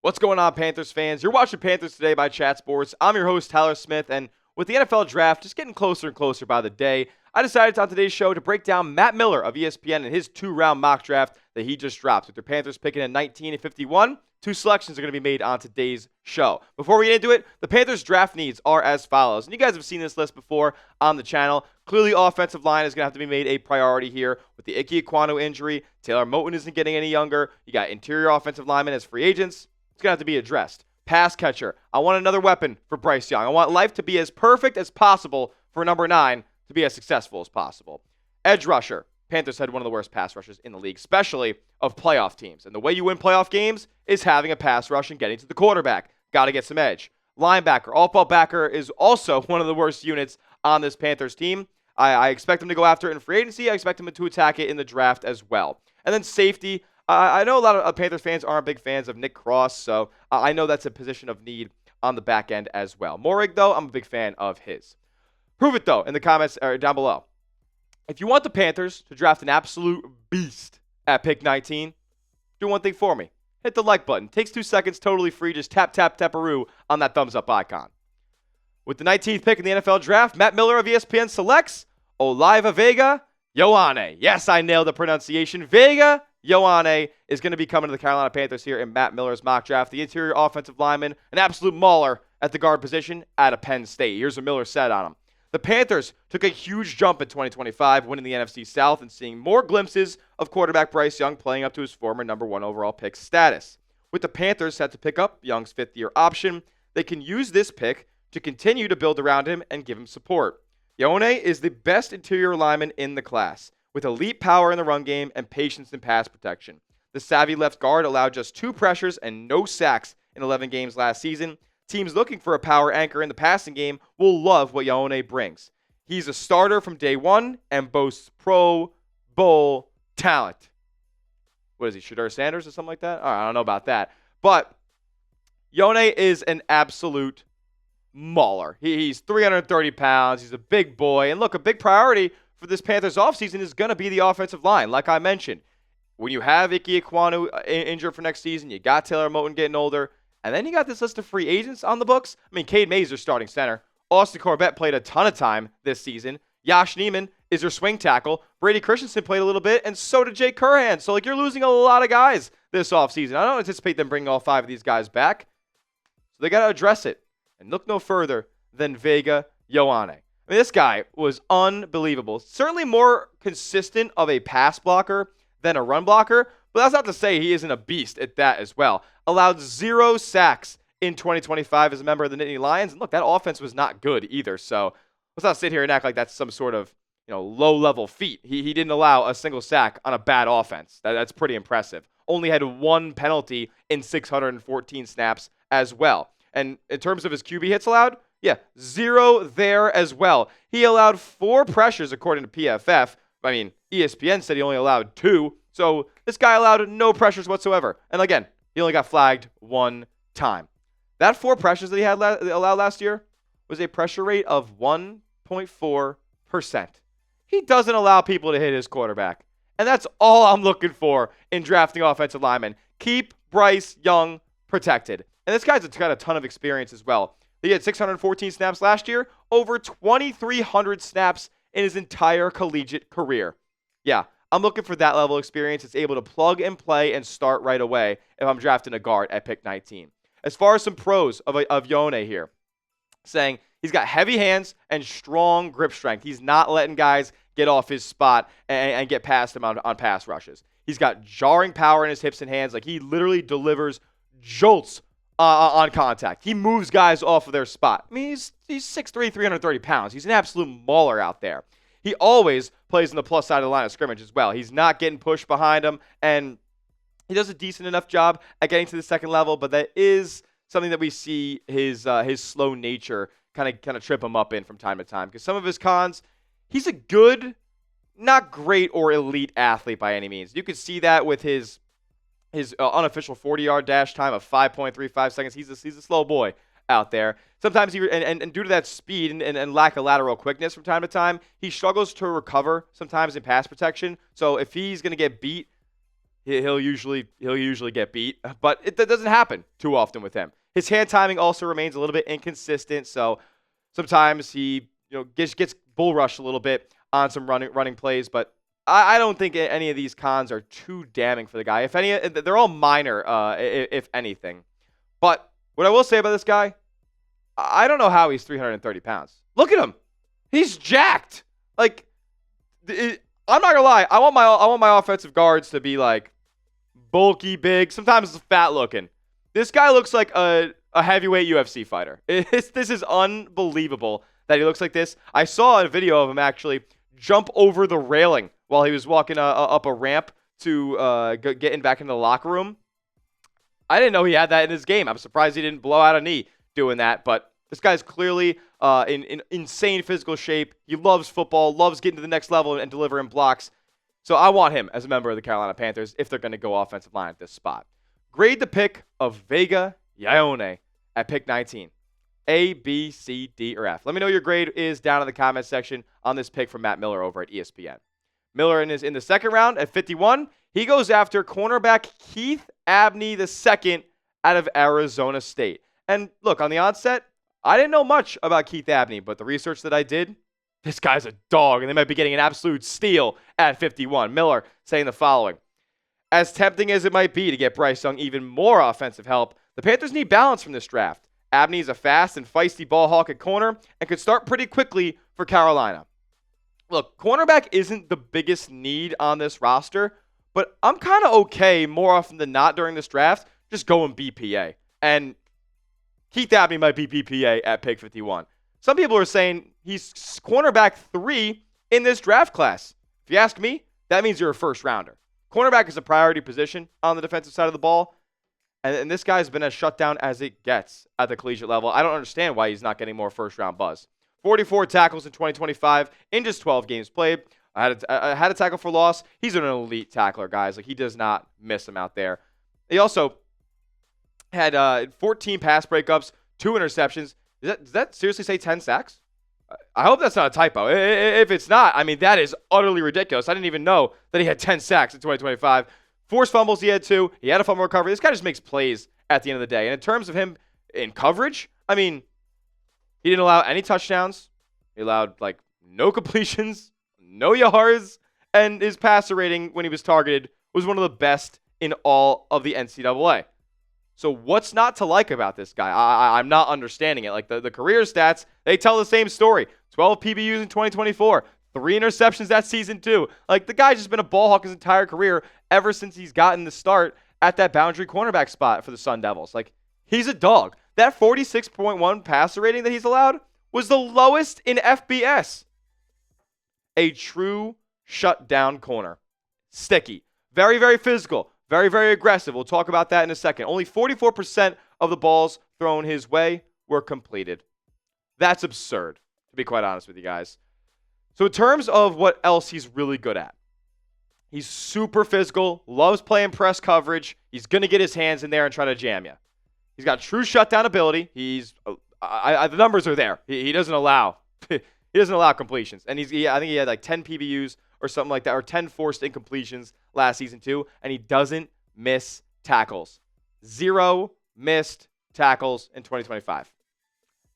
What's going on, Panthers fans? You're watching Panthers Today by Chat Sports. I'm your host, Tyler Smith, and with the NFL Draft just getting closer and closer by the day, I decided on today's show to break down Matt Miller of ESPN and his two-round mock draft that he just dropped. With the Panthers picking at 19 and 51, two selections are going to be made on today's show. Before we get into it, the Panthers draft needs are as follows. And you guys have seen this list before on the channel. Clearly, offensive line is going to have to be made a priority here. With the Keith Abney II injury, Taylor Moton isn't getting any younger. You got interior offensive linemen as free agents. It's going to have to be addressed. Pass catcher. I want another weapon for Bryce Young. I want life to be as perfect as possible for number 9 to be as successful as possible. Edge rusher. Panthers had one of the worst pass rushers in the league, especially of playoff teams. And the way you win playoff games is having a pass rush and getting to the quarterback. Got to get some edge. Linebacker. Off-ball backer is also one of the worst units on this Panthers team. I expect them to go after it in free agency. I expect them to attack it in the draft as well. And then safety. I know a lot of Panthers fans aren't big fans of Nick Cross, so I know that's a position of need on the back end as well. Morig, though, I'm a big fan of his. Prove it, though, in the comments or down below. If you want the Panthers to draft an absolute beast at pick 19, do one thing for me. Hit the like button. Takes 2 seconds, totally free. Just tap, tap, tap-a-roo on that thumbs-up icon. With the 19th pick in the NFL Draft, Matt Miller of ESPN selects Olaivavega Ioane. Yes, I nailed the pronunciation. Vega Ioane is going to be coming to the Carolina Panthers here in Matt Miller's mock draft. The interior offensive lineman, an absolute mauler at the guard position out of Penn State. Here's what Miller said on him. The Panthers took a huge jump in 2025, winning the NFC South and seeing more glimpses of quarterback Bryce Young playing up to his former number 1 overall pick status. With the Panthers set to pick up Young's 5th-year option, they can use this pick to continue to build around him and give him support. Ioane is the best interior lineman in the class, with elite power in the run game and patience in pass protection. The savvy left guard allowed just 2 pressures and no sacks in 11 games last season. Teams looking for a power anchor in the passing game will love what Ioane brings. He's a starter from day one and boasts Pro Bowl talent. What is he, Shedeur Sanders or something like that? All right, I don't know about that. But Ioane is an absolute mauler. He's 330 pounds. He's a big boy. And look, a big priority for this Panthers offseason is going to be the offensive line. Like I mentioned, when you have Keith Abney injured for next season, you got Taylor Moton getting older, and then you got this list of free agents on the books. I mean, Cade Mazer's starting center. Austin Corbett played a ton of time this season. Yosh Neiman is your swing tackle. Brady Christensen played a little bit, and so did Jake Curhan. So, you're losing a lot of guys this offseason. I don't anticipate them bringing all 5 of these guys back. So they got to address it. And look no further than Vega Ioane. I mean, this guy was unbelievable. Certainly more consistent of a pass blocker than a run blocker, but that's not to say he isn't a beast at that as well. Allowed 0 sacks in 2025 as a member of the Nittany Lions. And look, that offense was not good either. So let's not sit here and act like that's some sort of low-level feat. He didn't allow a single sack on a bad offense. That's pretty impressive. Only had 1 penalty in 614 snaps as well. And in terms of his QB hits allowed, 0 there as well. He allowed 4 pressures according to PFF. I mean, ESPN said he only allowed 2. So this guy allowed no pressures whatsoever. And again, he only got flagged 1 time. That 4 pressures that he had allowed last year was a pressure rate of 1.4%. He doesn't allow people to hit his quarterback. And that's all I'm looking for in drafting offensive linemen. Keep Bryce Young protected. And this guy's got a ton of experience as well. He had 614 snaps last year, over 2,300 snaps in his entire collegiate career. Yeah, I'm looking for that level of experience that's able to plug and play and start right away if I'm drafting a guard at pick 19. As far as some pros of Ioane here, saying he's got heavy hands and strong grip strength. He's not letting guys get off his spot and get past him on pass rushes. He's got jarring power in his hips and hands. Like, he literally delivers jolts on contact. He moves guys off of their spot. I mean, he's 6'3", 330 pounds. He's an absolute mauler out there. He always plays on the plus side of the line of scrimmage as well. He's not getting pushed behind him, and he does a decent enough job at getting to the second level, but that is something that we see his slow nature kind of trip him up in from time to time. Because some of his cons, he's a good, not great or elite athlete by any means. You could see that with his unofficial 40-yard dash time of 5.35 seconds. He's a slow boy out there. Sometimes and due to that speed and lack of lateral quickness from time to time, he struggles to recover sometimes in pass protection. So if he's going to get beat, he'll usually get beat, but that doesn't happen too often with him. His hand timing also remains a little bit inconsistent, so sometimes he gets bull rushed a little bit on some running plays, but I don't think any of these cons are too damning for the guy. If any, they're all minor, if anything. But what I will say about this guy, I don't know how he's 330 pounds. Look at him. He's jacked. Like, I'm not gonna lie. I want my offensive guards to be like bulky, big, sometimes fat looking. This guy looks like a heavyweight UFC fighter. This is unbelievable that he looks like this. I saw a video of him actually jump over the railing while he was walking up a ramp to getting back into the locker room. I didn't know he had that in his game. I'm surprised he didn't blow out a knee doing that, but this guy's clearly in insane physical shape. He loves football, loves getting to the next level and delivering blocks. So I want him as a member of the Carolina Panthers if they're going to go offensive line at this spot. Grade the pick of Vega Ioane at pick 19. A, B, C, D, or F. Let me know your grade is down in the comment section on this pick from Matt Miller over at ESPN. Miller is in the second round at 51. He goes after cornerback Keith Abney II out of Arizona State. And look, on the onset, I didn't know much about Keith Abney, but the research that I did, this guy's a dog, and they might be getting an absolute steal at 51. Miller saying the following. As tempting as it might be to get Bryce Young even more offensive help, the Panthers need balance from this draft. Abney is a fast and feisty ball hawk at corner and could start pretty quickly for Carolina. Look, cornerback isn't the biggest need on this roster, but I'm kind of okay more often than not during this draft just going BPA. And Keith Abney might be BPA at pick 51. Some people are saying he's cornerback 3 in this draft class. If you ask me, that means you're a first rounder. Cornerback is a priority position on the defensive side of the ball. And this guy's been as shut down as it gets at the collegiate level. I don't understand why he's not getting more first-round buzz. 44 tackles in 2025 in just 12 games played. I had a tackle for loss. He's an elite tackler, guys. Like, he does not miss him out there. He also had 14 pass breakups, 2 interceptions. Does that seriously say 10 sacks? I hope that's not a typo. If it's not, I mean, that is utterly ridiculous. I didn't even know that he had 10 sacks in 2025. Forced fumbles, he had 2. He had a fumble recovery. This guy just makes plays at the end of the day. And in terms of him in coverage, I mean, he didn't allow any touchdowns. He allowed, like, no completions, no yards, and his passer rating when he was targeted was one of the best in all of the NCAA. So what's not to like about this guy? I'm not understanding it. Like, the career stats, they tell the same story. 12 PBUs in 2024. 3 interceptions that season, too. Like, the guy's just been a ball hawk his entire career ever since he's gotten the start at that boundary cornerback spot for the Sun Devils. Like, he's a dog. That 46.1 passer rating that he's allowed was the lowest in FBS. A true shutdown corner. Sticky. Very, very physical. Very, very aggressive. We'll talk about that in a second. Only 44% of the balls thrown his way were completed. That's absurd, to be quite honest with you guys. So in terms of what else he's really good at, he's super physical, loves playing press coverage. He's going to get his hands in there and try to jam you. He's got true shutdown ability. The numbers are there. He doesn't allow completions. And I think he had like 10 PBUs or something like that, or 10 forced incompletions last season too, and he doesn't miss tackles. 0 missed tackles in 2025.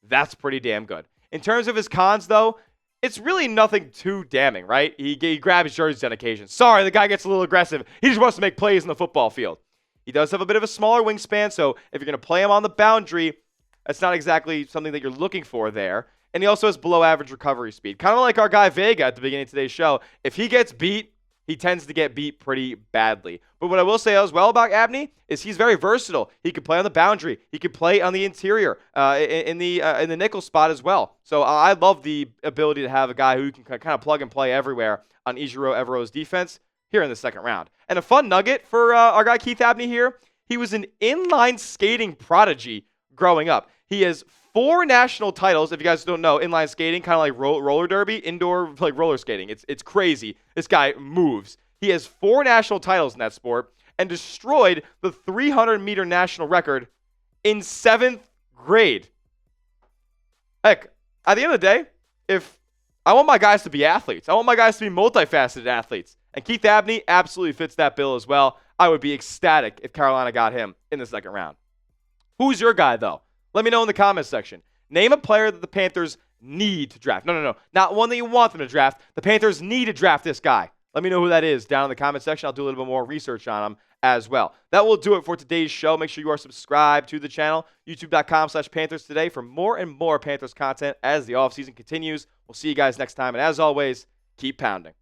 That's pretty damn good. In terms of his cons, though, it's really nothing too damning, right? He grabs his jerseys on occasion. Sorry, the guy gets a little aggressive. He just wants to make plays in the football field. He does have a bit of a smaller wingspan, so if you're going to play him on the boundary, that's not exactly something that you're looking for there. And he also has below average recovery speed. Kind of like our guy Vega at the beginning of today's show. If he gets beat, he tends to get beat pretty badly. But what I will say as well about Abney is he's very versatile. He can play on the boundary. He can play on the interior, in the nickel spot as well. So I love the ability to have a guy who can kind of plug and play everywhere on Ejiro Evero's defense here in the second round. And a fun nugget for our guy Keith Abney here, he was an inline skating prodigy growing up. He has 4 national titles. If you guys don't know, inline skating, kind of like roller derby, indoor like roller skating. It's crazy. This guy moves. He has 4 national titles in that sport and destroyed the 300-meter national record in 7th grade. Heck, at the end of the day, if I want my guys to be athletes, I want my guys to be multifaceted athletes. And Keith Abney absolutely fits that bill as well. I would be ecstatic if Carolina got him in the second round. Who's your guy, though? Let me know in the comments section. Name a player that the Panthers need to draft. No. Not one that you want them to draft. The Panthers need to draft this guy. Let me know who that is down in the comment section. I'll do a little bit more research on him as well. That will do it for today's show. Make sure you are subscribed to the channel, youtube.com/Panthers Today, for more and more Panthers content as the offseason continues. We'll see you guys next time. And as always, keep pounding.